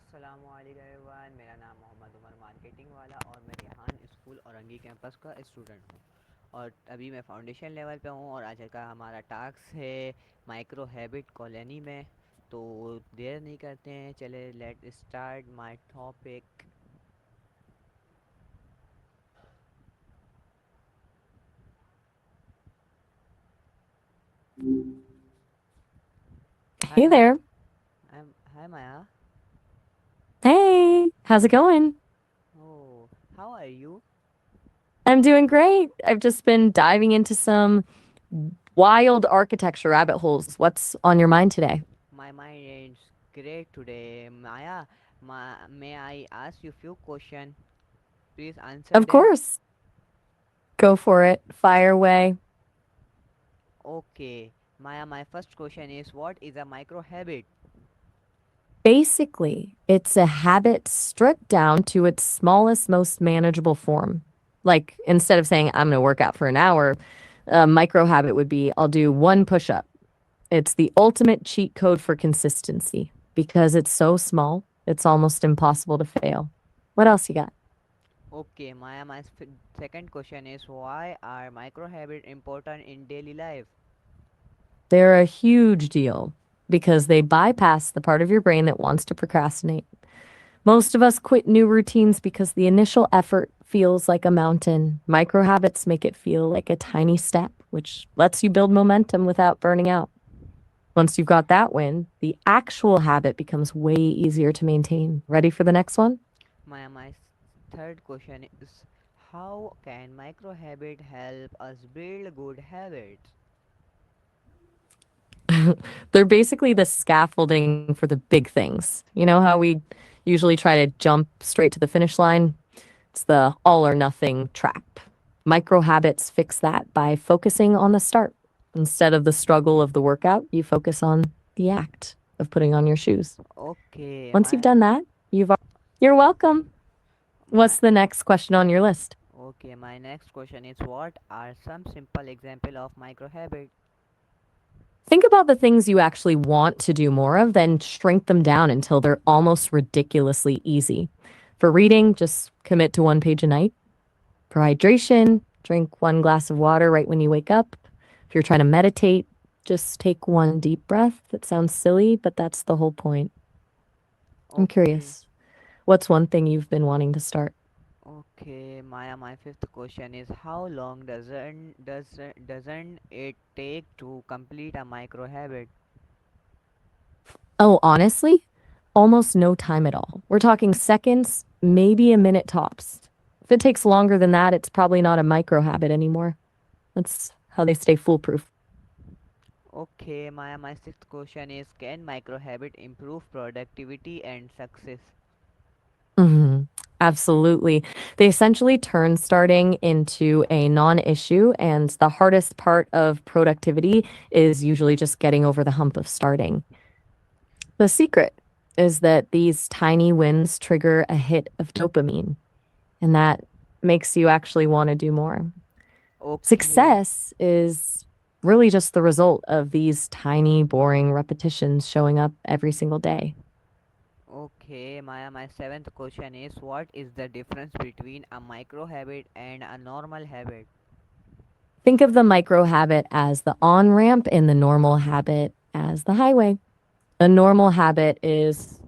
अस्सलामुअलैकुम एवरीवन। मेरा नाम मोहम्मद उमर मार्केटिंग वाला और मैं रेहान स्कूल औरंगी कैंपस का स्टूडेंट हूँ। और अभी मैं फाउंडेशन लेवल पे हूँ और आज का हमारा टास्क है माइक्रो हैबिट कॉलोनी में। तो देर नहीं करते हैं, चले let start my topic. Hi Hey hi. there. Hi Maya. Hey, how's it going? Oh, how are you? I'm doing great. I've just been diving into some wild architecture rabbit holes. What's on your mind today? My mind is great today Maya. may I ask you few question? Please answer Of them. course. Go for it. Fire away. Okay, Maya, my first question is what is a micro habit? Basically, it's a habit stripped down to its smallest, most manageable form. Like instead of saying, I'm going to work out for an hour, a micro habit would be, I'll do one push up. It's the ultimate cheat code for consistency because it's so small, it's almost impossible to fail. What else you got? Okay, Maya, second question is why are micro habits important in daily life? They're a huge deal because they bypass the part of your brain that wants to procrastinate. Most of us quit new routines because the initial effort feels like a mountain. Micro habits make it feel like a tiny step, which lets you build momentum without burning out. Once you've got that win, the actual habit becomes way easier to maintain. Ready for the next one? Maya, third question is how can micro habit help us build good habits? They're basically the scaffolding for the big things. You know how we usually try to jump straight to the finish line? It's the all or nothing trap. Micro habits fix that by focusing on the start. Instead of the struggle of the workout, you focus on the act of putting on your shoes. Okay, Once you've done that, you're welcome. my What's the next question on your list? my next question is what are some simple example of micro habit? Think about the things you actually want to do more of, then shrink them down until they're almost ridiculously easy. For reading, just commit to one page a night. For hydration, drink one glass of water right when you wake up. If you're trying to meditate, just take one deep breath. That sounds silly, but that's the whole point. I'm Okay. curious. What's one thing you've been wanting to start? Okay, Maya, my fifth question is how long doesn't it take to complete a micro habit? Oh, honestly, almost no time at all. We're talking seconds, maybe a minute tops. If it takes longer than that, it's probably not a micro habit anymore. That's how they stay foolproof. Okay, Maya, my sixth question is can micro habit improve productivity and success? Mhm. Absolutely. They essentially turn starting into a non issue. And the hardest part of productivity is usually just getting over the hump of starting. The secret is that these tiny wins trigger a hit of dopamine, and that makes you actually want to do more. Okay, Success is really just the result of these tiny, boring repetitions showing up every single day. okay, Maya, my seventh question is what is the difference between a micro habit and a normal habit? Think of the micro habit as the on ramp and the normal habit as the highway. A normal habit is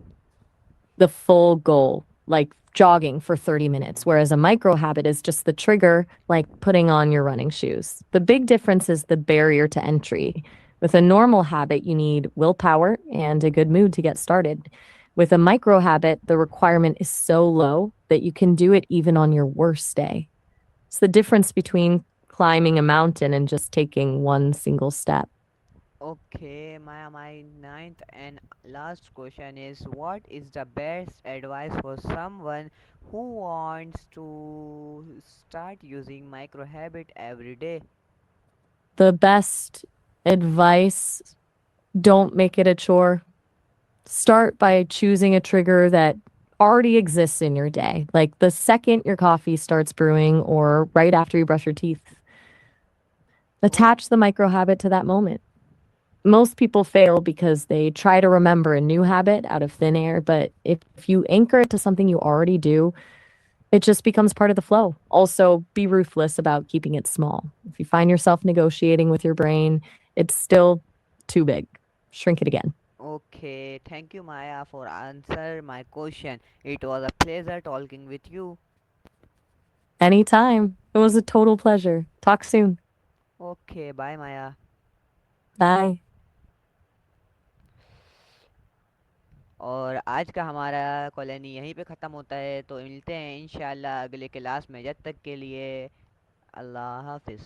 the full goal, like jogging for 30 minutes, whereas a micro habit is just the trigger, like putting on your running shoes. The big difference is the barrier to entry. With a normal habit, you need willpower and a good mood to get started. With a micro habit, the requirement is so low that you can do it even on your worst day. It's the difference between climbing a mountain and just taking one single step. Okay, my ninth and last question is what is the best advice for someone who wants to start using micro habit every day? The best advice, don't make it a chore. Start by choosing a trigger that already exists in your day, like the second your coffee starts brewing or right after you brush your teeth. Oh, Attach the micro habit to that moment. Most people fail because they try to remember a new habit out of thin air, but if you anchor it to something you already do, it just becomes part of the flow. Also, be ruthless about keeping it small. If you find yourself negotiating with your brain, it's still too big. Shrink it again. Okay, thank you Maya for answer my question. It was a pleasure talking with you. Anytime. It was a total pleasure. Talk soon. Okay, bye Maya. Bye. और आज का हमारा colony यहीं पे ख़त्म होता है, तो मिलते हैं इंशाल्लाह अगले क्लास में। जब तक के लिए अल्लाह हाफिज़।